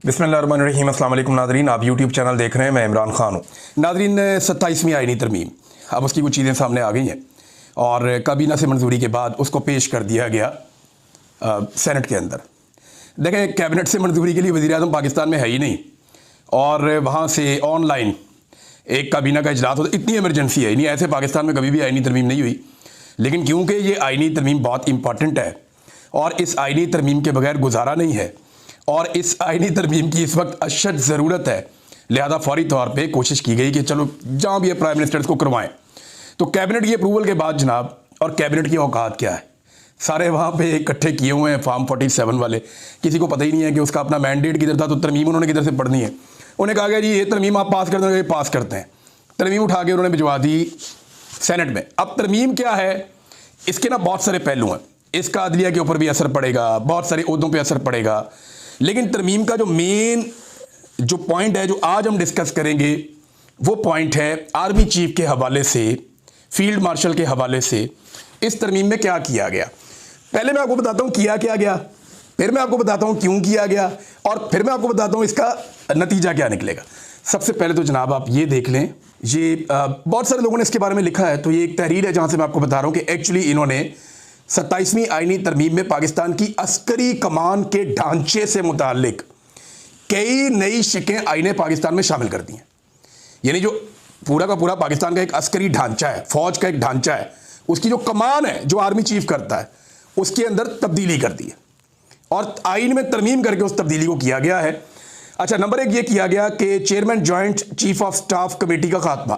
बिस्मिल्लाहिर्रहमानिर्रहीम। अस्सलाम वालेकुम नाज़रीन, आप यूट्यूब चैनल देख रहे हैं, मैं इमरान खान हूँ। नाज़रीन, 27वीं आईनी तरमीम अब उसकी कुछ चीज़ें सामने आ गई हैं और काबीना से मंजूरी के बाद उसको पेश कर दिया गया सेनेट के अंदर। देखें, कैबिनेट से मंजूरी के लिए वज़ीर आज़म पाकिस्तान में है ही नहीं और वहाँ से ऑनलाइन एक काबीना का इजलास होता, इतनी इमरजेंसी है नहीं, ऐसे पाकिस्तान में कभी भी आईनी तरमीम नहीं हुई। लेकिन क्योंकि ये आईनी तरमीम बहुत इंपॉर्टेंट है और इस आईनी तरमीम के बगैर गुजारा नहीं है और इस आईनी तरमीम की इस वक्त अशद ज़रूरत है, लिहाजा फौरी तौर पे कोशिश की गई कि चलो जहाँ भी प्राइम मिनिस्टर को करवाएं। तो कैबिनेट की अप्रूवल के बाद जनाब, और कैबिनेट की औकात क्या है, सारे वहाँ पे इकट्ठे किए हुए हैं फॉर्म 47 वाले। किसी को पता ही नहीं है कि उसका अपना मैंडेट किधर था, तो तरमीम उन्होंने किधर से पढ़नी है। उन्हें कहा गया जी ये तरमीम आप पास कर देंगे, पास करते हैं। तरमीम उठा के उन्होंने भिजवा दी सेनेट में। अब तरमीम क्या है, इसके ना बहुत सारे पहलू हैं। इसका अदलिया के ऊपर भी असर पड़ेगा, बहुत सारे ओहदों पर असर पड़ेगा। लेकिन तरमीम का जो मेन जो पॉइंट है जो आज हम डिस्कस करेंगे वो पॉइंट है आर्मी चीफ के हवाले से, फील्ड मार्शल के हवाले से इस तरमीम में क्या किया गया। पहले मैं आपको बताता हूं किया क्या गया, फिर मैं आपको बताता हूं क्यों किया गया और फिर मैं आपको बताता हूं इसका नतीजा क्या निकलेगा। सबसे पहले तो जनाब आप ये देख लें, ये बहुत सारे लोगों ने इसके बारे में लिखा है, तो ये एक तहरीर है जहां से मैं आपको बता रहा हूं कि एक्चुअली इन्होंने 27वीं आईनी तरमीम में पाकिस्तान की अस्करी कमान के ढांचे से मुतालिक कई नई शिकें आईने पाकिस्तान में शामिल कर दी हैं। यानी जो पूरा का पूरा पाकिस्तान का एक अस्करी ढांचा है, फौज का एक ढांचा है, उसकी जो कमान है जो आर्मी चीफ करता है उसके अंदर तब्दीली कर दी है और आईन में तरमीम करके उस तब्दीली को किया गया है। अच्छा, नंबर एक ये किया गया कि chairman joint chief of staff committee का खात्मा,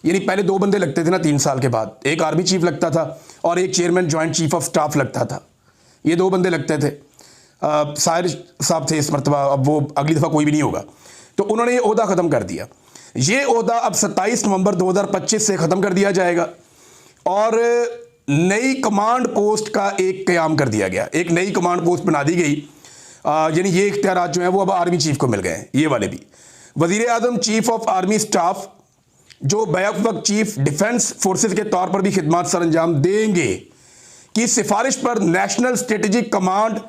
यानी पहले दो बंदे लगते थे ना 3 साल के बाद, एक आर्मी चीफ लगता था और एक chairman joint chief of staff लगता था। ये 2 बंदे लगते थे। साहिर साहब थे इस मरतबा, अब वो अगली दफ़ा कोई भी नहीं होगा। तो उन्होंने ये ओहदा ख़त्म कर दिया। ये ओहदा अब 27 नवंबर 2025 से ख़त्म कर दिया जाएगा और नई कमांड पोस्ट का एक क़याम कर दिया गया। एक नई कमांड पोस्ट बना दी गई, यानी ये इख्तियारात जो हैं वो अब आर्मी चीफ को मिल गए हैं, ये वाले भी। वज़ीर आज़म चीफ ऑफ आर्मी स्टाफ जो बैक वक्त चीफ डिफेंस फोर्सेस के तौर पर भी खिदमत सर अंजाम देंगे की सिफारिश पर नेशनल स्ट्रेटेजिक कमांड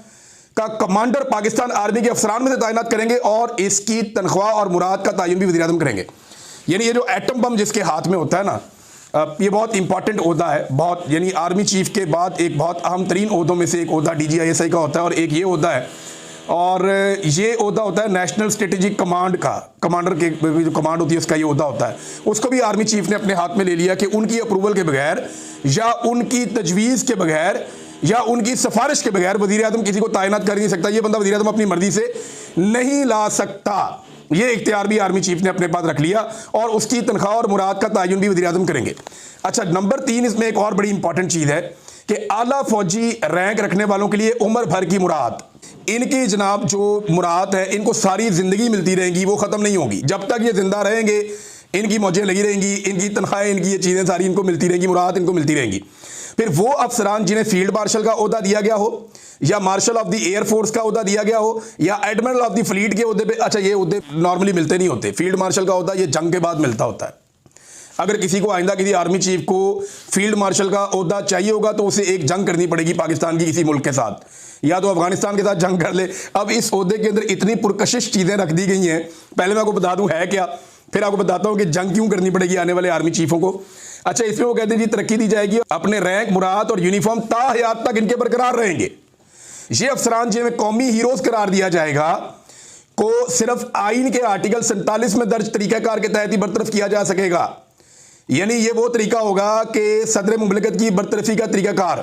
का कमांडर पाकिस्तान आर्मी के अफसरान में से तैनात करेंगे और इसकी तनख्वाह और मुराद का तयन भी वज़ीर आज़म करेंगे। यानी ये जो एटम बम जिसके हाथ में होता है ना, ये बहुत इंपॉर्टेंट ओहदा है, बहुत, यानी आर्मी चीफ के बाद एक बहुत अहम तरीन ओहदों में से एक ओहदा DGISI का होता है और एक ये ओहदा है और ये ओहदा होता है नेशनल स्ट्रेटेजिक कमांड का। कमांडर के जो कमांड होती है उसका ये ओहदा होता है। उसको भी आर्मी चीफ ने अपने हाथ में ले लिया कि उनकी अप्रूवल के बगैर या उनकी तजवीज़ के बगैर या उनकी सिफारिश के बगैर वज़ीर आज़म किसी को तैनात कर नहीं सकता। ये बंदा वज़ीर आज़म अपनी मर्जी से नहीं ला सकता। ये इख्तियार भी आर्मी चीफ ने अपने पास रख लिया और उसकी तनख्वाह और मुराद का तयन भी वज़ीर आज़म करेंगे। अच्छा, नंबर 3 इसमें एक और बड़ी इंपॉर्टेंट चीज़ है कि आला फौजी रैंक रखने वालों के लिए उम्र भर की मुराद, इनकी जनाब जो मुराद है इनको सारी ज़िंदगी मिलती रहेंगी, वो ख़त्म नहीं होगी। जब तक ये ज़िंदा रहेंगे इनकी मौजें लगी रहेंगी, इनकी तनख्वाहें, इनकी ये चीज़ें सारी इनको मिलती रहेंगी, मुराद इनको मिलती रहेंगी। फिर वो अफसरान जिन्हें फील्ड मार्शल का ओहदा दिया गया हो या मार्शल ऑफ द एयरफोर्स का ओहदा दिया गया हो या एडमिरल ऑफ द फ्लीट के ओहदे पे, अच्छा ये ओहदे नॉर्मली मिलते नहीं होते। फील्ड मार्शल का ओहदा ये जंग के बाद मिलता होता है। अगर किसी को आइंदा किसी आर्मी चीफ को फील्ड मार्शल का ओहदा चाहिए होगा तो उसे एक जंग करनी पड़ेगी पाकिस्तान की किसी मुल्क के साथ, या तो अफगानिस्तान के साथ जंग कर ले। अब इस ओहदे के अंदर इतनी पुरकशिश चीज़ें रख दी गई हैं, पहले मैं आपको बता दूं है क्या, फिर आपको बताता हूं कि जंग क्यों करनी पड़ेगी आने वाले आर्मी चीफों को। अच्छा, इसमें वो कहते हैं जी तरक्की दी जाएगी, अपने रैंक, मुराद और यूनिफॉर्म ताहयात तक इनके बरकरार रहेंगे। ये अफसरान जिन्हें कौमी हीरोज करार दिया जाएगा को सिर्फ आइन के आर्टिकल 47 में दर्ज तरीकाकार के तहत ही बरतरफ किया जा सकेगा। यानी ये वो तरीका होगा कि सदर मुमलिकत की बरतरफी का तरीकाकार,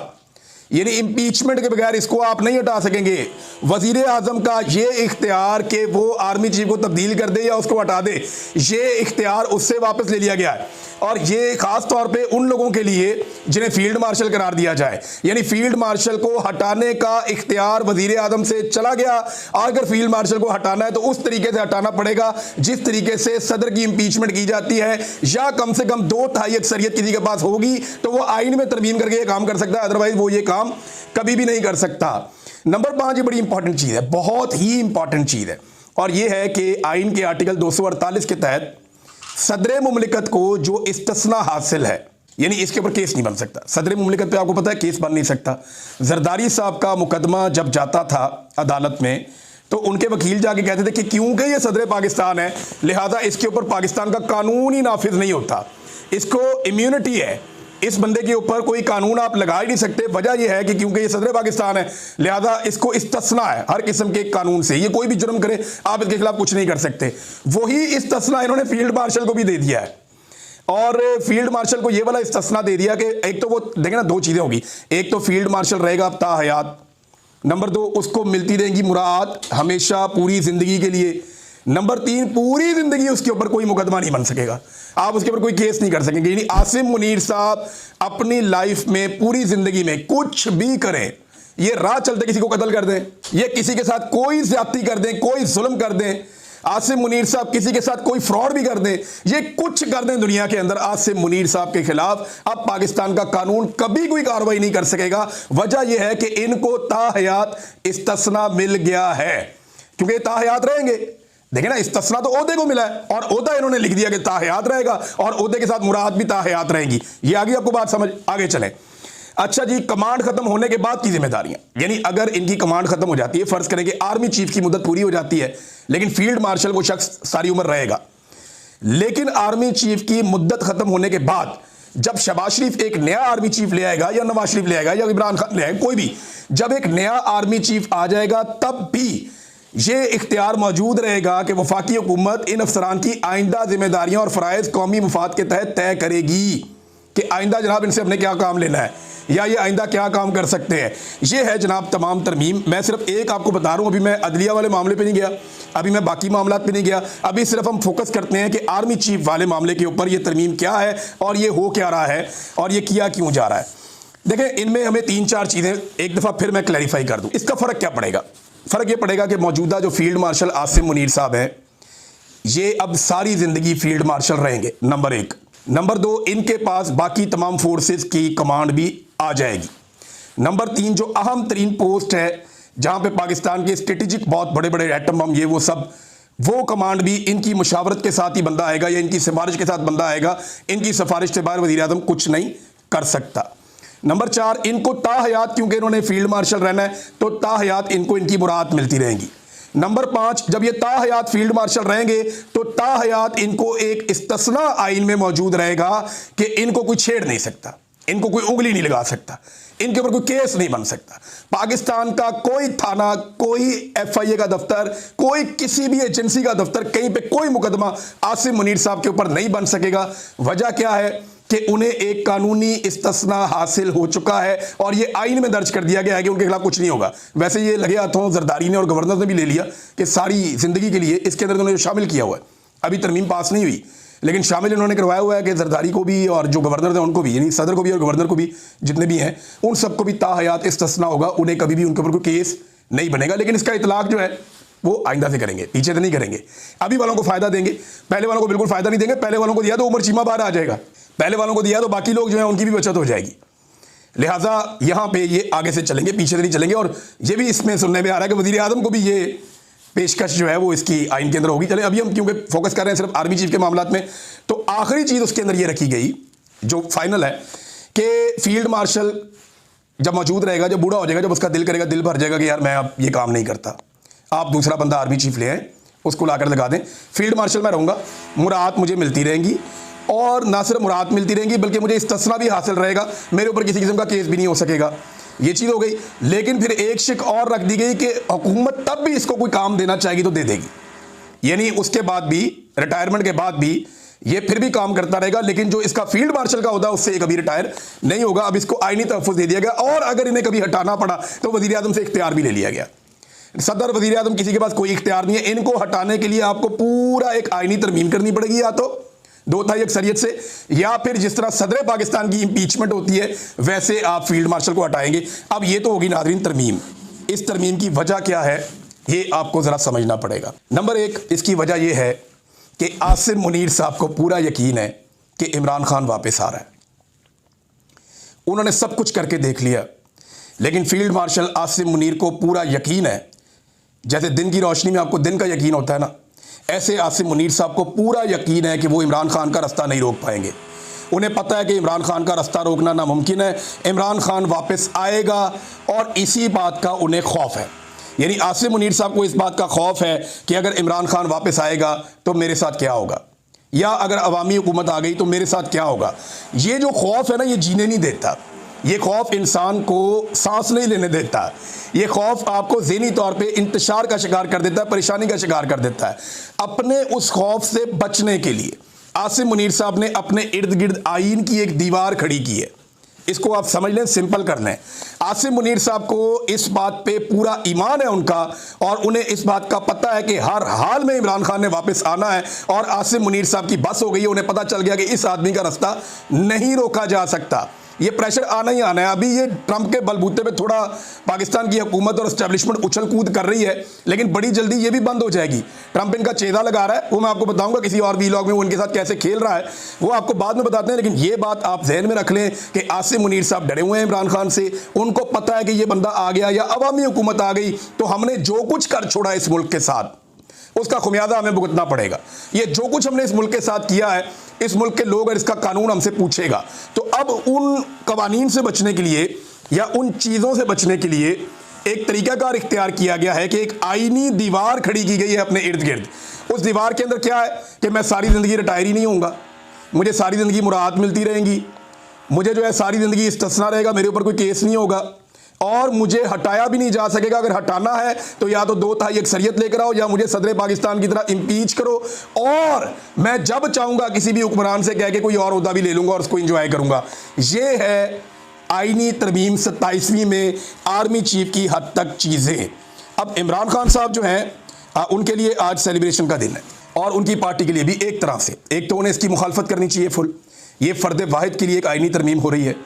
यानी इम्पीचमेंट के बगैर इसको आप नहीं हटा सकेंगे। वजीर आजम का ये इख्तियार कि वो आर्मी चीफ को तब्दील कर दे या उसको हटा दे, ये इख्तियार उससे वापस ले लिया गया है और ये खास तौर पे उन लोगों के लिए जिन्हें फील्ड मार्शल करार दिया जाए। यानी फील्ड मार्शल को हटाने का इख्तियार वजीर आजम से चला गया। अगर फील्ड मार्शल को हटाना है तो उस तरीके से हटाना पड़ेगा जिस तरीके से सदर की इम्पीचमेंट की जाती है, या कम से कम 2/3 अक्सरियत किसी के पास होगी तो वो आइन में तरमीम करके ये काम कर सकता है, अदरवाइज वो ये काम कभी भी नहीं कर सकता। नंबर 5 ये बड़ी इंपॉर्टेंट चीज है, बहुत ही इंपॉर्टेंट चीज है, और ये है कि आइन के आर्टिकल 248 के तहत सदर मुमलिकत को जो इस्तिस्ना हासिल है, यानी इसके ऊपर केस नहीं बन सकता। सदर मुमलिकत पे आपको पता है केस बन नहीं सकता। जरदारी साहब का मुकदमा जब जाता था अदालत में तो उनके वकील जाके कहते थे कि क्योंकि ये सदर पाकिस्तान है लिहाजा इसके ऊपर पाकिस्तान का कानून ही नाफिज नहीं होता, इसको इम्यूनिटी है, इस बंदे के ऊपर कोई कानून आप लगा ही नहीं सकते। वजह यह है कि क्योंकि ये सदर पाकिस्तान है लिहाजा इसको इस्तिस्ना है हर किस्म के कानून से, ये कोई भी जुर्म करे आप इसके खिलाफ कुछ नहीं कर सकते। वही इस्तिस्ना इन्होंने फील्ड मार्शल को भी दे दिया है, और फील्ड मार्शल को ये वाला इस्तिस्ना दे दिया कि एक तो वो देखें ना, दो चीज़ें होगी, एक तो फील्ड मार्शल रहेगा अब ताहयात, नंबर 2 उसको मिलती रहेंगी मुराद हमेशा पूरी ज़िंदगी के लिए, नंबर 3 पूरी ज़िंदगी उसके ऊपर कोई मुकदमा नहीं बन सकेगा, आप उसके ऊपर कोई केस नहीं कर सकेंगे। यानी आसिम मुनीर साहब अपनी लाइफ में पूरी ज़िंदगी में कुछ भी करें, ये राह चलते किसी को कत्ल कर दें, ये किसी के साथ कोई ज्यादती कर दें, कोई जुल्म कर दें, आसिम मुनीर साहब किसी के साथ कोई फ्रॉड भी कर दें, ये कुछ कर दें दुनिया के अंदर, आसिम मुनीर साहब के खिलाफ अब पाकिस्तान का कानून कभी कोई कार्रवाई नहीं कर सकेगा। वजह यह है कि इनको ताहयात इस्तिस्ना मिल गया है, क्योंकि ये ताहयात रहेंगे। देखिए ना, इस्तिस्ना तो ओहदे को मिला है और ओहदा इन्होंने लिख दिया कि ताहयात रहेगा और ओहदे के साथ मुराद भी ताहयात रहेंगी। ये आगे आपको बात समझ, आगे चले। अच्छा जी, कमांड खत्म होने के बाद की जिम्मेदारियां, यानी अगर इनकी कमांड खत्म हो जाती है, फर्ज करें कि आर्मी चीफ की मुद्दत पूरी हो जाती है लेकिन फील्ड मार्शल वो शख्स सारी उम्र रहेगा, लेकिन आर्मी चीफ की मुद्दत खत्म होने के बाद जब शहबाज शरीफ एक नया आर्मी चीफ ले आएगा या नवाज शरीफ ले आएगा या इमरान खान ले आएगा, कोई भी जब एक नया आर्मी चीफ आ जाएगा तब भी ये इख्तियार मौजूद रहेगा कि वफाकी हुकूमत इन अफसरान की आइंदा जिम्मेदारियां और फ़राइज़ कौमी मुफाद के तहत तय करेगी कि आइंदा जनाब इनसे हमने क्या काम लेना है या ये आइंदा क्या काम कर सकते हैं। ये है जनाब तमाम तरमीम। मैं सिर्फ एक आपको बता रहा हूँ, अभी मैं अदलिया वाले मामले पे नहीं गया, अभी मैं बाकी मामलात पे नहीं गया, अभी सिर्फ हम फोकस करते हैं कि आर्मी चीफ वाले मामले के ऊपर ये तरमीम क्या है और ये हो क्या रहा है और ये किया क्यों जा रहा है। देखें, इनमें हमें 3-4 चीज़ें एक दफ़ा फिर मैं क्लैरिफाई कर दूँ। इसका फ़र्क क्या पड़ेगा? फ़र्क ये पड़ेगा कि मौजूदा जो फील्ड मार्शल आसिम मुनीर साहब हैं, ये अब सारी ज़िंदगी फील्ड मार्शल रहेंगे, नंबर 1। नंबर 2, इनके पास बाकी तमाम फोर्सेस की कमांड भी आ जाएगी। नंबर 3, जो अहम तरीन पोस्ट है जहां पे पाकिस्तान के स्ट्रेटेजिक बहुत बड़े बड़े एटम बम ये वो सब, वो कमांड भी इनकी मुशावरत के साथ ही बंदा आएगा या इनकी सिफारिश के साथ बंदा आएगा, इनकी सिफारिश से बाहर वज़ीर आज़म कुछ नहीं कर सकता। नंबर 4, इनको ताहयात, क्योंकि इन्होंने फील्ड मार्शल रहना है तो ताहयात इनको इनकी मुराद मिलती रहेंगी। नंबर 5, जब ये ताहयात फील्ड मार्शल रहेंगे तो ताहयात इनको एक इस्तिस्ना आइन में मौजूद रहेगा कि इनको कोई छेड़ नहीं सकता, इनको कोई उंगली नहीं लगा सकता, इनके ऊपर कोई केस नहीं बन सकता। पाकिस्तान का कोई थाना, कोई FIA का दफ्तर, कोई किसी भी एजेंसी का दफ्तर, कहीं पे कोई मुकदमा आसिम मुनीर साहब के ऊपर नहीं बन सकेगा। वजह क्या है कि उन्हें एक कानूनी इस्तिस्ना हासिल हो चुका है और ये आइन में दर्ज कर दिया गया है कि उनके खिलाफ कुछ नहीं होगा। वैसे ये लगे हाथों जरदारी ने और गवर्नर ने भी ले लिया कि सारी जिंदगी के लिए इसके अंदर उन्होंने शामिल किया हुआ है, अभी तरमीम पास नहीं हुई लेकिन शामिल इन्होंने करवाया हुआ है कि जरदारी को भी और जो गवर्नर थे उनको भी, यानी सदर को भी और गवर्नर को भी, जितने भी हैं उन सबको भी ताहयात इस्तिस्ना होगा, उन्हें कभी भी उनके ऊपर कोई केस नहीं बनेगा। लेकिन इसका इतलाक जो है वो आइंदा से करेंगे, पीछे से नहीं करेंगे। अभी वालों को फायदा देंगे, पहले वालों को बिल्कुल फायदा नहीं देंगे। पहले वालों को दिया तो उमर चीमा बाहर आ जाएगा, पहले वालों को दिया तो बाकी लोग जो है उनकी भी बचत हो जाएगी। लिहाजा यहां पे ये आगे से चलेंगे, पीछे से नहीं चलेंगे। और ये भी इसमें सुनने में आ रहा है कि वज़ीर आज़म को भी ये पेशकश जो है वो इसकी आइन के अंदर होगी। चले, अभी हम क्योंकि फोकस कर रहे हैं सिर्फ आर्मी चीफ के मामलात में, तो आखिरी चीज़ उसके अंदर ये रखी गई जो फाइनल है कि फील्ड मार्शल जब मौजूद रहेगा, जब बूढ़ा हो जाएगा, जब उसका दिल करेगा, दिल भर जाएगा कि यार मैं अब ये काम नहीं करता, आप दूसरा बंदा आर्मी चीफ ले आए, उसको लाकर लगा दें, फील्ड मार्शल मैं रहूँगा, मुराद मुझे मिलती रहेंगी और ना सिर्फ मुराद मिलती रहेंगी बल्कि मुझे इस्तिस्ना भी हासिल रहेगा, मेरे ऊपर किसी किस्म का केस भी नहीं हो सकेगा। ये चीज़ हो गई। लेकिन फिर एक शिक और रख दी गई कि हुकूमत तब भी इसको कोई काम देना चाहेगी तो दे देगी, यानी उसके बाद भी, रिटायरमेंट के बाद भी ये फिर भी काम करता रहेगा, लेकिन जो इसका फील्ड मार्शल का होता है उससे कभी रिटायर नहीं होगा। अब इसको आईनी तहफ़्फ़ुज़ दे दिया गया और अगर इन्हें कभी हटाना पड़ा तो वज़ीर आज़म से इख्तियार भी ले लिया गया। सदर, वज़ीर आज़म किसी के पास कोई इख्तियार नहीं है, इनको हटाने के लिए आपको पूरा एक आईनी तरमीम करनी पड़ेगी, या तो 2/3 अक्सरियत से, या फिर जिस तरह सदर पाकिस्तान की इंपीचमेंट होती है वैसे आप फील्ड मार्शल को हटाएंगे। अब ये तो होगी नाज़रीन तरमीम। इस तरमीम की वजह क्या है ये आपको ज़रा समझना पड़ेगा। नंबर 1, इसकी वजह यह है कि आसिम मुनीर साहब को पूरा यकीन है कि इमरान खान वापस आ रहा है। उन्होंने सब कुछ करके देख लिया, लेकिन फील्ड मार्शल आसिम मुनीर को पूरा यकीन है, जैसे दिन की रोशनी में आपको दिन का यकीन होता है ना, ऐसे आसिम मुनीर साहब को पूरा यकीन है कि वो इमरान खान का रास्ता नहीं रोक पाएंगे। उन्हें पता है कि इमरान खान का रास्ता रोकना नामुमकिन है, इमरान खान वापस आएगा और इसी बात का उन्हें खौफ है। यानी आसिम मुनीर साहब को इस बात का खौफ है कि अगर इमरान खान वापस आएगा तो मेरे साथ क्या होगा, या अगर अवामी हुकूमत आ गई तो मेरे साथ क्या होगा। ये जो खौफ है ना, ये जीने नहीं देता। ये खौफ इंसान को सांस नहीं लेने देता। ये खौफ आपको ज़हनी तौर पे इंतशार का शिकार कर देता है, परेशानी का शिकार कर देता है। अपने उस खौफ से बचने के लिए आसिम मुनीर साहब ने अपने इर्द गिर्द आईन की एक दीवार खड़ी की है। इसको आप समझ लें, सिंपल कर लें। आसिम मुनीर साहब को इस बात पे पूरा ईमान है उनका, और उन्हें इस बात का पता है कि हर हाल में इमरान खान ने वापस आना है, और आसिम मुनीर साहब की बस हो गई है। उन्हें पता चल गया कि इस आदमी का रास्ता नहीं रोका जा सकता। ये प्रेशर आना ही आना है। अभी ये ट्रंप के बलबूते पे थोड़ा पाकिस्तान की हुकूमत और एस्टेब्लिशमेंट उछल कूद कर रही है, लेकिन बड़ी जल्दी ये भी बंद हो जाएगी। ट्रंप इनका चेहरा लगा रहा है, वो मैं आपको बताऊंगा किसी और वीलॉग में, वो उनके साथ कैसे खेल रहा है वो आपको बाद में बताते हैं। लेकिन ये बात आप जहन में रख लें कि आसिम मुनीर साहब डरे हुए हैं इमरान खान से। उनको पता है कि ये बंदा आ गया या अवामी हुकूमत आ गई तो हमने जो कुछ कर छोड़ा इस मुल्क के साथ, उसका खुमियाजा हमें भुगतना पड़ेगा। ये जो कुछ हमने इस मुल्क के साथ किया है, इस मुल्क के लोग और इसका कानून हमसे पूछेगा। तो अब उन कवानीन से बचने के लिए या उन चीज़ों से बचने के लिए एक तरीकाकार इख्तियार किया गया है कि एक आईनी दीवार खड़ी की गई है अपने इर्द गिर्द। उस दीवार के अंदर क्या है कि मैं सारी ज़िंदगी रिटायर ही नहीं होऊंगा, मुझे सारी ज़िंदगी मुराहत मिलती रहेंगी, मुझे जो है सारी ज़िंदगी इस्तिस्ना रहेगा, मेरे ऊपर कोई केस नहीं होगा, और मुझे हटाया भी नहीं जा सकेगा। अगर हटाना है तो या तो 2/3 अक्सरियत लेकर आओ, या मुझे सदर पाकिस्तान की तरह इम्पीच करो, और मैं जब चाहूंगा किसी भी हुक्मरान से कह के कोई और ओहदा भी ले लूंगा और उसको इंजॉय करूंगा। ये है आईनी तरमीम 27वीं में आर्मी चीफ की हद तक चीज़ें। अब इमरान खान साहब जो हैं उनके लिए आज सेलिब्रेशन का दिन है, और उनकी पार्टी के लिए भी एक तरह से। एक तो उन्हें इसकी मुखालफत करनी चाहिए फुल। ये फ़र्द वाहिद के लिए एक आईनी तरमीम हो रही है।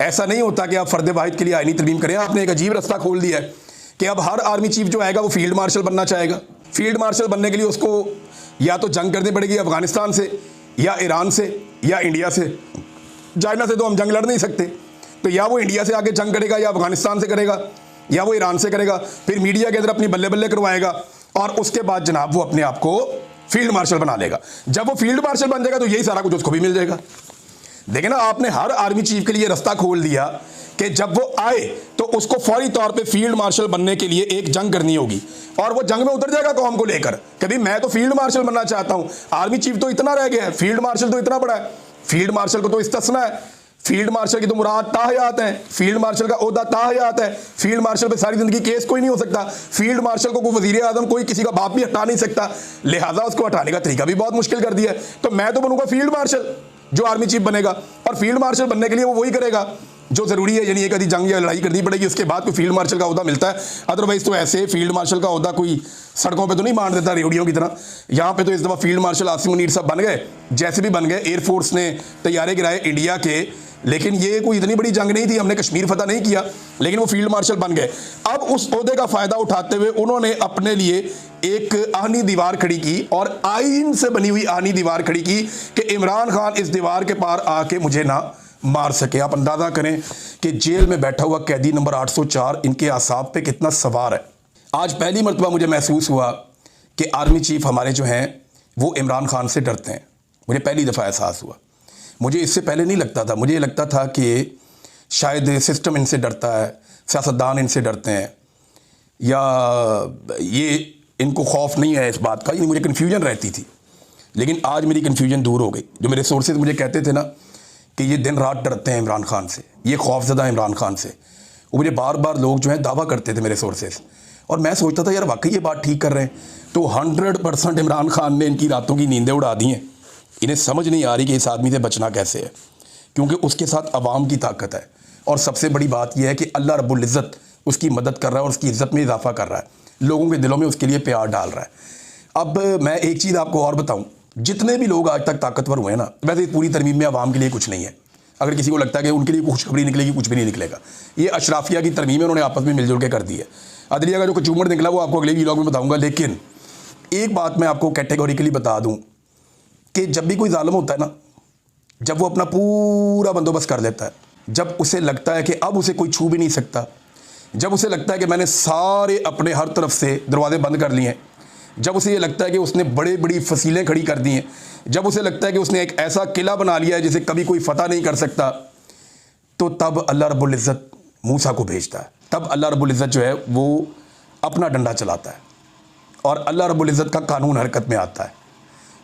ऐसा नहीं होता कि आप फ़र्द वाहिद के लिए आईनी तरमीम करें। आपने एक अजीब रास्ता खोल दिया है कि अब हर आर्मी चीफ जो आएगा वो फील्ड मार्शल बनना चाहेगा। फील्ड मार्शल बनने के लिए उसको या तो जंग करनी पड़ेगी अफगानिस्तान से, या ईरान से, या इंडिया से। चाइना से तो हम जंग लड़ नहीं सकते, तो या वो इंडिया से आके जंग करेगा, या अफगानिस्तान से करेगा, या वो ईरान से करेगा। फिर मीडिया के अंदर अपनी बल्ले बल्ले करवाएगा, और उसके बाद जनाब वो अपने आप को फील्ड मार्शल बना लेगा। जब वो फील्ड मार्शल बन जाएगा तो यही सारा कुछ उसको भी मिल जाएगा। देखें ना, आपने हर आर्मी चीफ के लिए रास्ता खोल दिया कि जब वो आए तो उसको फौरी तौर पे फील्ड मार्शल बनने के लिए एक जंग करनी होगी, और वो जंग में उतर जाएगा कौम को लेकर। कभी मैं तो फील्ड मार्शल बनना चाहता हूं, आर्मी चीफ तो इतना रह गया है, फील्ड मार्शल तो इतना बड़ा है। फील्ड मार्शल को तो इस्तिस्ना है, फील्ड मार्शल की तो मुराद ताहयात है, फील्ड मार्शल का ओहदा ताहयात है। फील्ड मार्शल पे सारी जिंदगी केस कोई नहीं हो सकता। फील्ड मार्शल को कोई वजीर आजम, कोई किसी का बाप भी हटा नहीं सकता, लिहाजा उसको हटाने का तरीका भी बहुत मुश्किल कर दिया है। तो मैं तो बनूंगा फील्ड मार्शल जो आर्मी चीफ बनेगा, और फील्ड मार्शल बनने के लिए वो वही करेगा जो ज़रूरी है। यानी एक आधी जंग या लड़ाई करनी पड़ेगी, उसके बाद कोई फील्ड मार्शल का ओहदा मिलता है। अदरवाइज तो ऐसे फील्ड मार्शल का ओहदा कोई सड़कों पे तो नहीं मान देता रेवड़ियों की तरह। यहाँ पे तो इस दफ़ा फील्ड मार्शल आसिम मुनीर साहब बन गए, जैसे भी बन गए। एयरफोर्स ने तैयारे गिराए इंडिया के, लेकिन ये कोई इतनी बड़ी जंग नहीं थी, हमने कश्मीर फतह नहीं किया, लेकिन वो फील्ड मार्शल बन गए। अब उस ओहदे का फ़ायदा उठाते हुए उन्होंने अपने लिए एक आहनी दीवार खड़ी की, और आईन से बनी हुई आहनी दीवार खड़ी की कि इमरान खान इस दीवार के पार आके मुझे ना मार सके। आप अंदाज़ा करें कि जेल में बैठा हुआ कैदी नंबर 804 इनके आसाब पे कितना सवार है। आज पहली मरतबा मुझे महसूस हुआ कि आर्मी चीफ हमारे जो हैं वो इमरान खान से डरते हैं। मुझे पहली दफ़ा एहसास हुआ। मुझे इससे पहले नहीं लगता था। मुझे लगता था कि शायद सिस्टम इनसे डरता है, सियासतदान इनसे डरते हैं, या ये इनको खौफ नहीं है इस बात का। ये मुझे कन्फ्यूजन रहती थी, लेकिन आज मेरी कन्फ्यूजन दूर हो गई। जो मेरे सोर्सेज मुझे कहते थे ना कि ये दिन रात डरते हैं इमरान खान से, ये खौफजदा इमरान खान से, वो मुझे बार बार लोग जो हैं दावा करते थे मेरे सोर्सेज, और मैं सोचता था यार वाकई ये बात ठीक कर रहे हैं। तो 100% इमरान खान ने इनकी रातों की नींदें उड़ा दी हैं। इन्हें समझ नहीं आ रही कि इस आदमी से बचना कैसे है, क्योंकि उसके साथ अवाम की ताकत है, और सबसे बड़ी बात यह है कि अल्लाह रब्बुल इज़्ज़त उसकी मदद कर रहा है और उसकी इज़्ज़त में इजाफा कर रहा है, लोगों के दिलों में उसके लिए प्यार डाल रहा है। अब मैं एक चीज़ आपको और बताऊं, जितने भी लोग आज तक ताकतवर हुए हैं ना, वैसे पूरी तरमीम में अवाम के लिए कुछ नहीं है। अगर किसी को लगता है कि उनके लिए खुशखबरी निकलेगी, कुछ भी नहीं निकलेगा। ये अशराफिया की तरमीम है, उन्होंने आपस में मिलजुल के कर दी है। अदलिया का जो कचूमर निकला वो आपको अगले व्लॉग में बताऊंगा। लेकिन एक बात मैं आपको कैटेगोरिकली बता दूं कि जब भी कोई जालिम होता है ना, जब वो अपना पूरा बंदोबस्त कर लेता है, जब उसे लगता है कि अब उसे कोई छू भी नहीं सकता, जब उसे लगता है कि मैंने सारे अपने हर तरफ से दरवाजे बंद कर लिए हैं, जब उसे ये लगता है कि उसने बड़े बड़ी फसीलें खड़ी कर दी हैं, जब उसे लगता है कि उसने एक ऐसा किला बना लिया है जिसे कभी कोई फतह नहीं कर सकता, तो तब अल्लाह रब्बुल इज़्ज़त मूसा को भेजता है। तब अल्लाह रब्बुल इज़्ज़त जो है वो अपना डंडा चलाता है और अल्लाह रब्बुल इज़्ज़त का कानून हरकत में आता है।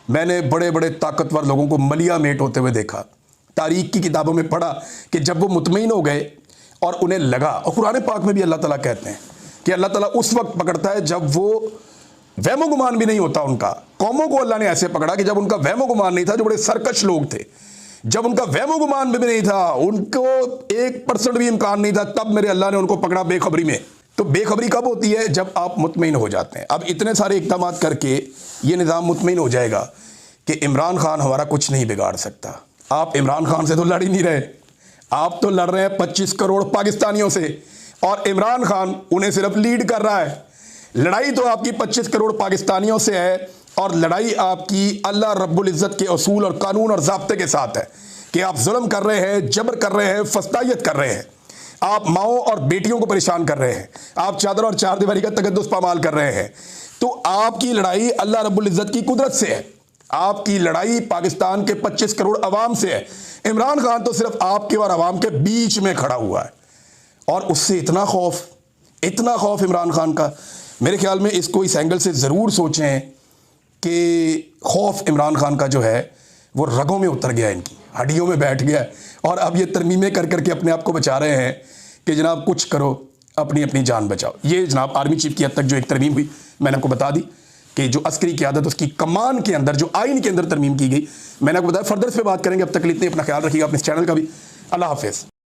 मैंने बड़े बड़े ताकतवर लोगों को मलिया मेट होते हुए देखा, तारीख की किताबों में पढ़ा कि जब वो मुतमईन हो गए और उन्हें लगा, और कुरान पाक में भी अल्लाह ताला कहते हैं कि अल्लाह ताला उस वक्त पकड़ता है जब वो वहमो गुमान भी नहीं होता उनका। कौमों को अल्लाह ने ऐसे पकड़ा कि जब उनका वहमो गुमान नहीं था, जो बड़े सरकश लोग थे, जब उनका वहमो गुमान भी नहीं था, उनको 1% भी इम्कान नहीं था, तब मेरे अल्लाह ने उनको पकड़ा बेखबरी में। तो बेखबरी कब होती है? जब आप मुतमईन हो जाते हैं। अब इतने सारे इक़दाम करके ये निज़ाम मुतमईन हो जाएगा कि इमरान खान हमारा कुछ नहीं बिगाड़ सकता। आप इमरान खान से तो लड़ ही नहीं रहे, आप तो लड़ रहे हैं 25 करोड़ पाकिस्तानियों से, और इमरान खान उन्हें सिर्फ लीड कर रहा है। लड़ाई तो आपकी 25 करोड़ पाकिस्तानियों से है, और लड़ाई आपकी अल्लाह रब्बुल इज़्ज़त के असूल और कानून और ज़ाब्ते के साथ है कि आप जुल्म कर रहे हैं, जबर कर रहे हैं, फस्तायत कर रहे हैं, आप माओं और बेटियों को परेशान कर रहे हैं, आप चादर और चार दीवारी का तकद्दुस पामाल कर रहे हैं। तो आपकी लड़ाई अल्लाह रब्बुल इज़्ज़त की कुदरत से है, आपकी लड़ाई पाकिस्तान के 25 करोड़ अवाम से है। इमरान खान तो सिर्फ आपके और अवाम के बीच में खड़ा हुआ है, और उससे इतना खौफ इमरान खान का। मेरे ख्याल में इसको इस एंगल से ज़रूर सोचें कि खौफ इमरान खान का जो है वो रगों में उतर गया, इनकी हड्डियों में बैठ गया है, और अब ये तरमीमें कर करके अपने आप को बचा रहे हैं कि जनाब कुछ करो, अपनी अपनी जान बचाओ। ये जनाब आर्मी चीफ की हद तक जो एक तरमीम हुई, मैंने आपको बता दी कि जो अस्करी क़यादत उसकी कमान के अंदर, जो आइन के अंदर तरमीम की गई, मैंने आपको बताया। फर्दर इस पे बात करेंगे। अब तक के लिए इतने, अपना ख्याल रखिएगा, अपने इस चैनल का भी। अल्लाह हाफ़िज़।